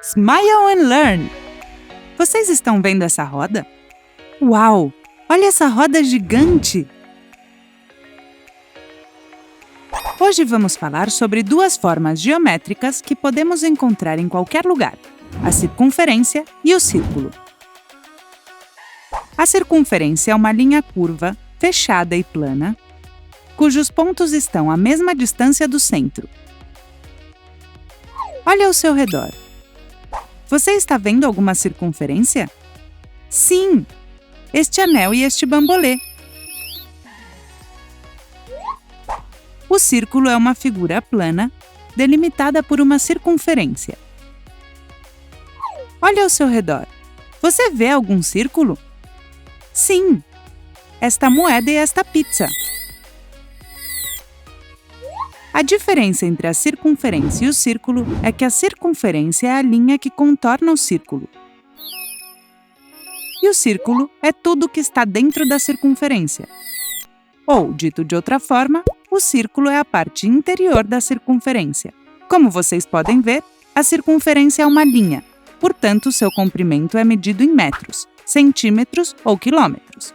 Smile and Learn! Vocês estão vendo essa roda? Uau! Olha essa roda gigante! Hoje vamos falar sobre duas formas geométricas que podemos encontrar em qualquer lugar: a circunferência e o círculo. A circunferência é uma linha curva, fechada e plana, cujos pontos estão à mesma distância do centro. Olha ao seu redor. Você está vendo alguma circunferência? Sim! Este anel e este bambolê. O círculo é uma figura plana, delimitada por uma circunferência. Olha ao seu redor. Você vê algum círculo? Sim! Esta moeda e esta pizza. A diferença entre a circunferência e o círculo é que a circunferência é a linha que contorna o círculo. E o círculo é tudo que está dentro da circunferência. Ou, dito de outra forma, o círculo é a parte interior da circunferência. Como vocês podem ver, a circunferência é uma linha, portanto, seu comprimento é medido em metros, centímetros ou quilômetros.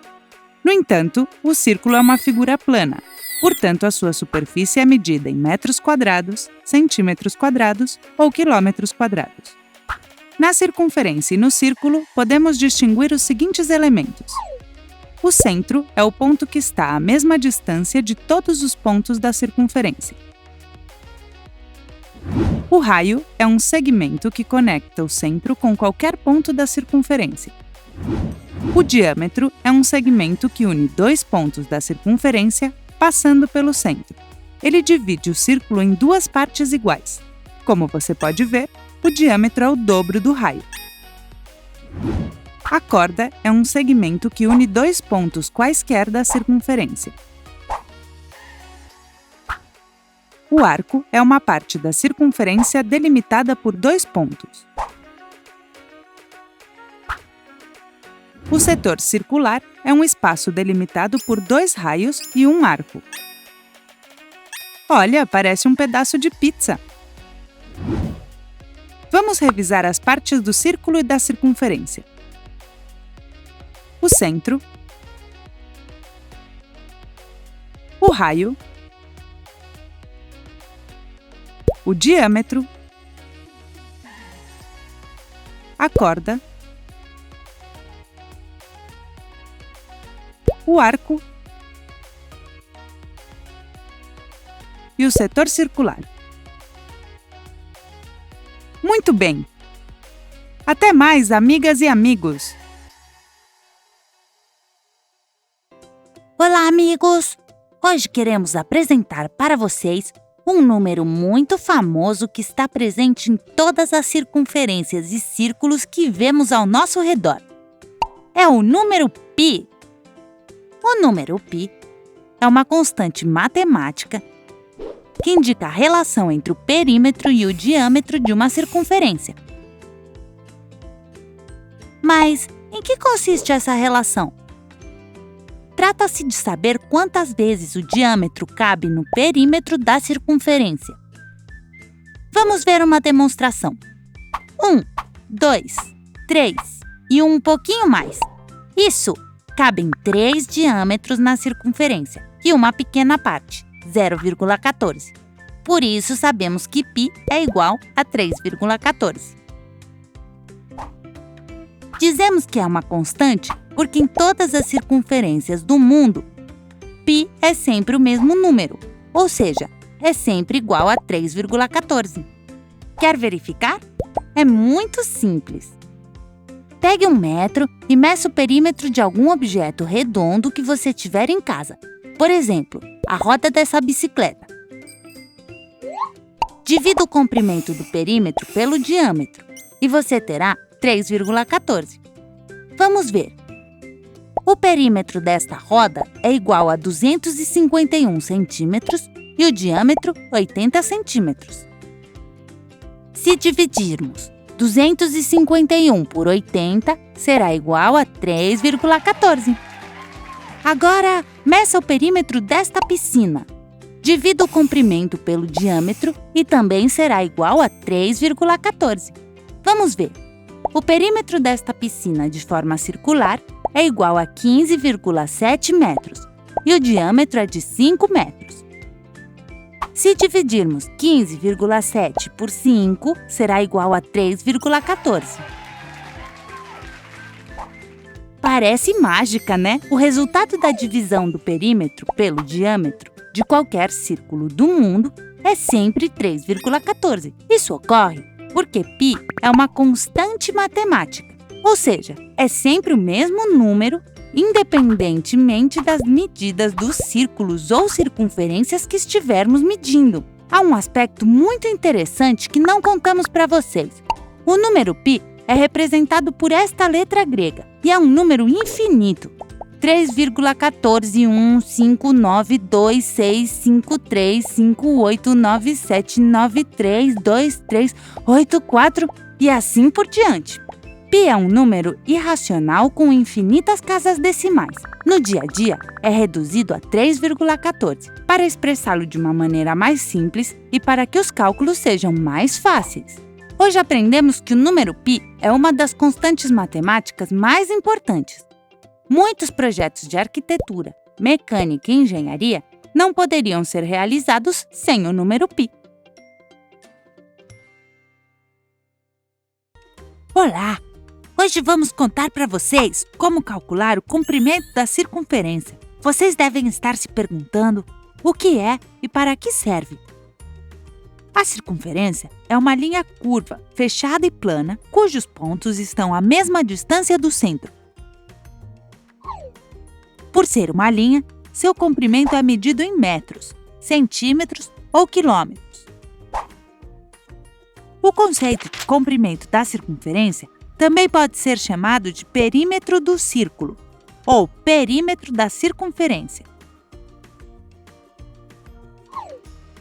No entanto, o círculo é uma figura plana, portanto, a sua superfície é medida em metros quadrados, centímetros quadrados ou quilômetros quadrados. Na circunferência e no círculo, podemos distinguir os seguintes elementos. O centro é o ponto que está à mesma distância de todos os pontos da circunferência. O raio é um segmento que conecta o centro com qualquer ponto da circunferência. O diâmetro é um segmento que une dois pontos da circunferência passando pelo centro. Ele divide o círculo em duas partes iguais. Como você pode ver, o diâmetro é o dobro do raio. A corda é um segmento que une dois pontos quaisquer da circunferência. O arco é uma parte da circunferência delimitada por dois pontos. O setor circular é um espaço delimitado por dois raios e um arco. Olha, parece um pedaço de pizza! Vamos revisar as partes do círculo e da circunferência. O centro, o raio, o diâmetro, a corda, o arco e o setor circular. Muito bem! Até mais, amigas e amigos! Olá, amigos! Hoje queremos apresentar para vocês um número muito famoso que está presente em todas as circunferências e círculos que vemos ao nosso redor. É o número π. O número π é uma constante matemática que indica a relação entre o perímetro e o diâmetro de uma circunferência. Mas em que consiste essa relação? Trata-se de saber quantas vezes o diâmetro cabe no perímetro da circunferência. Vamos ver uma demonstração. 1, 2, 3 e um pouquinho mais. Isso! Cabem 3 diâmetros na circunferência e uma pequena parte, 0,14. Por isso, sabemos que π é igual a 3,14. Dizemos que é uma constante porque em todas as circunferências do mundo, π é sempre o mesmo número, ou seja, é sempre igual a 3,14. Quer verificar? É muito simples. Pegue 1 metro e meça o perímetro de algum objeto redondo que você tiver em casa. Por exemplo, a roda dessa bicicleta. Divida o comprimento do perímetro pelo diâmetro e você terá 3,14. Vamos ver. O perímetro desta roda é igual a 251 centímetros e o diâmetro 80 centímetros. Se dividirmos 251 por 80 será igual a 3,14. Agora, meça o perímetro desta piscina. Divida o comprimento pelo diâmetro e também será igual a 3,14. Vamos ver. O perímetro desta piscina de forma circular é igual a 15,7 metros e o diâmetro é de 5 metros. Se dividirmos 15,7 por 5, será igual a 3,14. Parece mágica, né? O resultado da divisão do perímetro pelo diâmetro de qualquer círculo do mundo é sempre 3,14. Isso ocorre porque π é uma constante matemática, ou seja, é sempre o mesmo número, independentemente das medidas dos círculos ou circunferências que estivermos medindo. Há um aspecto muito interessante que não contamos para vocês. O número π é representado por esta letra grega e é um número infinito. 3,14159265358979939384 e assim por diante. Π é um número irracional com infinitas casas decimais. No dia a dia, é reduzido a 3,14 para expressá-lo de uma maneira mais simples e para que os cálculos sejam mais fáceis. Hoje aprendemos que o número π é uma das constantes matemáticas mais importantes. Muitos projetos de arquitetura, mecânica e engenharia não poderiam ser realizados sem o número π. Olá! Hoje vamos contar para vocês como calcular o comprimento da circunferência. Vocês devem estar se perguntando o que é e para que serve. A circunferência é uma linha curva, fechada e plana, cujos pontos estão à mesma distância do centro. Por ser uma linha, seu comprimento é medido em metros, centímetros ou quilômetros. O conceito de comprimento da circunferência também pode ser chamado de perímetro do círculo ou perímetro da circunferência.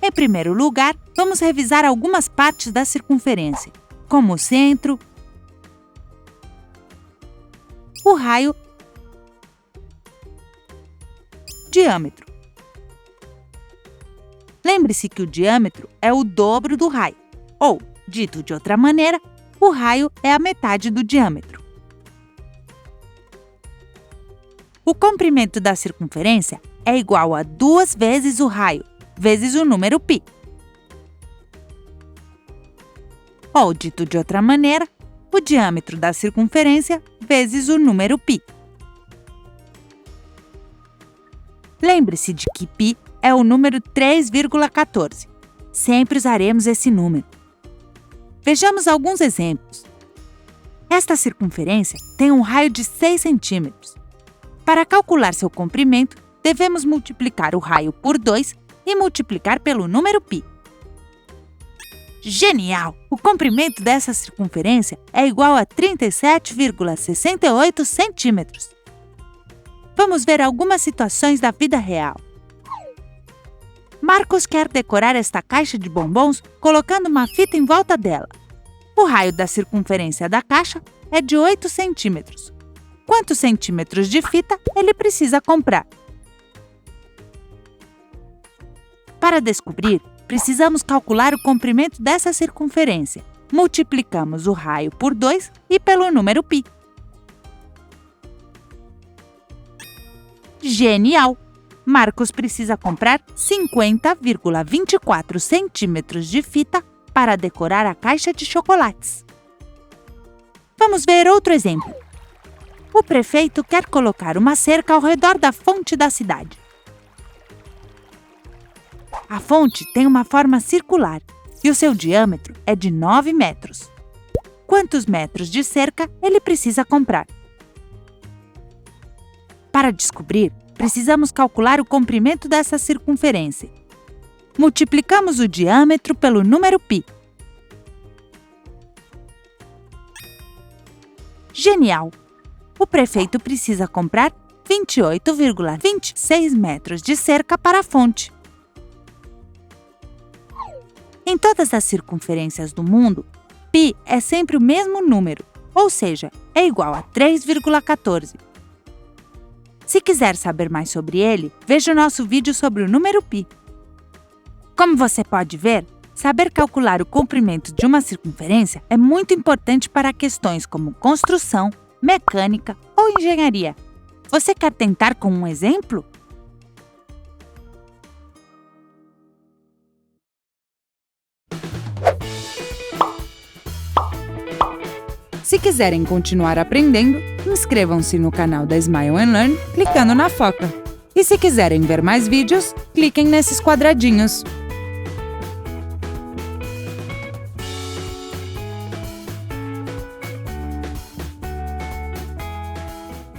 Em primeiro lugar, vamos revisar algumas partes da circunferência, como o centro, o raio, diâmetro. Lembre-se que o diâmetro é o dobro do raio, ou, dito de outra maneira, o raio é a metade do diâmetro. O comprimento da circunferência é igual a 2 vezes o raio, vezes o número π. Ou, dito de outra maneira, o diâmetro da circunferência vezes o número π. Lembre-se de que π é o número 3,14. Sempre usaremos esse número. Vejamos alguns exemplos. Esta circunferência tem um raio de 6 centímetros. Para calcular seu comprimento, devemos multiplicar o raio por 2 e multiplicar pelo número π. Genial! O comprimento dessa circunferência é igual a 37,68 centímetros. Vamos ver algumas situações da vida real. Marcos quer decorar esta caixa de bombons colocando uma fita em volta dela. O raio da circunferência da caixa é de 8 centímetros. Quantos centímetros de fita ele precisa comprar? Para descobrir, precisamos calcular o comprimento dessa circunferência. Multiplicamos o raio por 2 e pelo número π. Genial! Marcos precisa comprar 50,24 centímetros de fita para decorar a caixa de chocolates. Vamos ver outro exemplo. O prefeito quer colocar uma cerca ao redor da fonte da cidade. A fonte tem uma forma circular e o seu diâmetro é de 9 metros. Quantos metros de cerca ele precisa comprar? Para descobrir, precisamos calcular o comprimento dessa circunferência. Multiplicamos o diâmetro pelo número π. Genial! O prefeito precisa comprar 28,26 metros de cerca para a fonte. Em todas as circunferências do mundo, π é sempre o mesmo número, ou seja, é igual a 3,14. Se quiser saber mais sobre ele, veja o nosso vídeo sobre o número π. Como você pode ver, Saber calcular o comprimento de uma circunferência é muito importante para questões como construção, mecânica ou engenharia. Você quer tentar com um exemplo? Se quiserem continuar aprendendo, inscrevam-se no canal da Smile and Learn clicando na foca. E se quiserem ver mais vídeos, cliquem nesses quadradinhos.